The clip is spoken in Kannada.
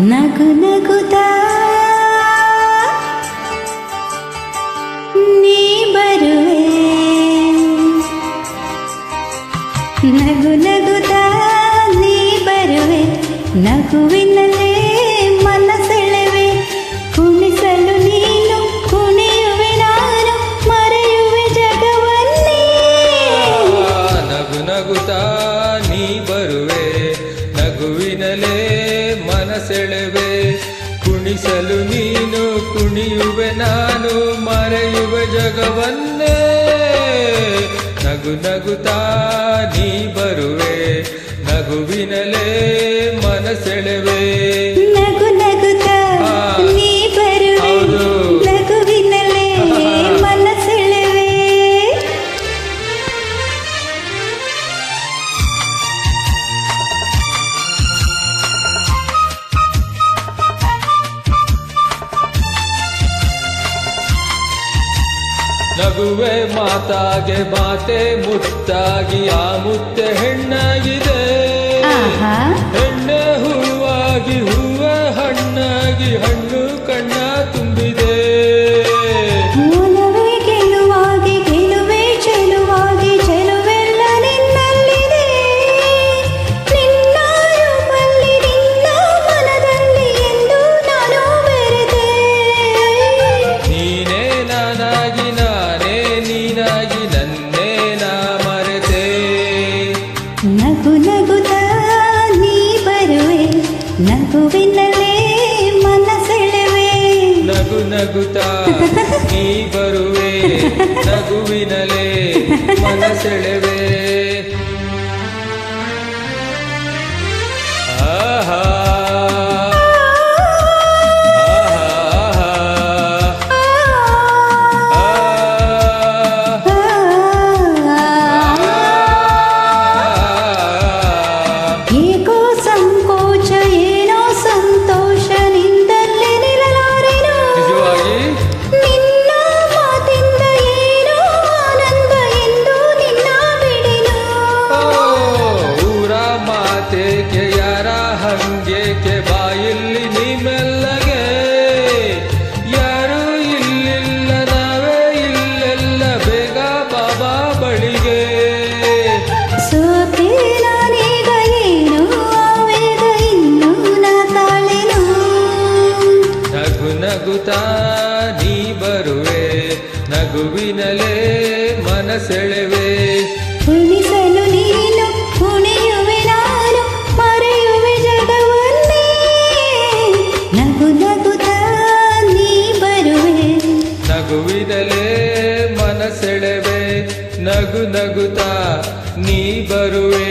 ನಗು ನಗುತ್ತಾ ನೀ ಬರುವೆ, ನಗು ನಗುತ್ತಾ ನೀ ಬರುವೆ, ನಗುವಿನಲ್ಲೇ ಮನಸೆಳೆವೆ, ಕುಣಿಸಲು ನೀನು ಕುಣಿಯುವೆ ನಾನು, ಮರೆಯುವೆ ಜಗವನ್ನೇ. ನಗು ನಗುತ್ತಾ ನೀ ಬರುವೆ, ನಗುವಿನಲೇ ಮನಸೆಳೆವೆ, ಕುಣಿಸಲು ನೀನು ಕುಣಿಯುವೆ ನಾನು, ಮರೆಯುವೆ ಜಗವನ್ನೇ. ನಗು ನಗುತ್ತಾ ನೀ ಬರುವೆ, ನಗುವಿನಲೇ ಮನಸೆಳೆವೆ. ನಗು ನಗುತ್ತಾ ನೀ ಬರುವೆ, ನಗುವಿನಲ್ಲೇ ಮನಸೆಳೆವೆ. ನಗುವೆ ಮಾತಾಗೆ ಮಾತೆ ಮುತ್ತಾಗಿ, ಆ ಮುತ್ತೆ ಹೆಣ್ಣಾಗಿದೆ, ಹೆಣ್ಣೆ ಹೂವಾಗಿ ಹೂವೆ ಹಣ್ಣಾಗಿ, ಹಣ್ಣು ಕಣ್ಣ ತುಂಬಿದೆ. ಮೂಲವೇ ಗೆಲುವಾಗಿ ಗೆಲುವೆ ಚೆಲುವಾಗಿ, ಚೆಲುವೆಲ್ಲ ನಿನ್ನಲ್ಲಿದೆ, ನಿನ್ನ ರೂಪಲ್ಲಿ ನಿನ್ನ ಮನದಲ್ಲಿ ಎಂದು ನಾನು ಬೆರೆತೆ. ನೀನೇ ನಾನಾಗಿ ನಾನೇ ನೀನಾಗಿ, ನನ್ನೇ ನಾ ಮರೆತೆ. ನಗು ನಗುತ್ತಾ ನೀ ಬರುವೆ, ನಗುವಿನಲ್ಲೇ ಮನಸೆಳೆವೆ. ನಗು ನಗುತ್ತಾ ನೀ ಬರುವೆ, ನಗುವಿನಲೇ ಮನಸೆಳೆವೆ. ಆಹಾ ಏಕೋ ಸಂಕೋಚ ಏನೋ ಸಂತೋಷ, ನಿಂದಲ್ಲೇ ನಿಲ್ಲಲಾರೆನು, ನಿಜವಾಗಿ ನಿನ್ನ ಮಾತಿಂದ ಏನೋ ಆನಂದ ಎಂದು ನಿನ್ನ ಬಿಡೆನು. ಊರ ಮಾತೇಕೆ ಯಾರ ಹಂಗೇಕೆ, ಬಾಯಲ್ಲಿ ನೀ ಮೆಲ್ಲಗೆ, ಯಾರು ಇಲ್ಲಿಲ್ಲ ನಾವೇ ಇಲ್ಲೆಲ್ಲ, ಬೇಗ ಬಾಬಾ ಬಳಿಗೆ. ಸೋತೆ ನಾನೀಗ ಏನು ಆವೇಗ ಇನ್ನು ನಾ ತಾಳೆನು. ನಗು ನಗುತ್ತಾ ನೀ ಬರುವೆ, ನಗುವಿನಲೇ ಮನಸೆಳೆವೆ, ಕುಣಿಸಲು ನೀನು ಕುಣಿಯುವೆ ನಾನು, ಮರೆಯುವೆ ಜಗವನ್ನೇ. ನಗು ನಗುತ್ತಾ ನೀ ಬರುವೆ, ನಗುವಿನಲೇ ಮನಸೆಳೆವೆ, ನಗು ನಗುತ್ತಾ ನೀ ಬರುವೆ.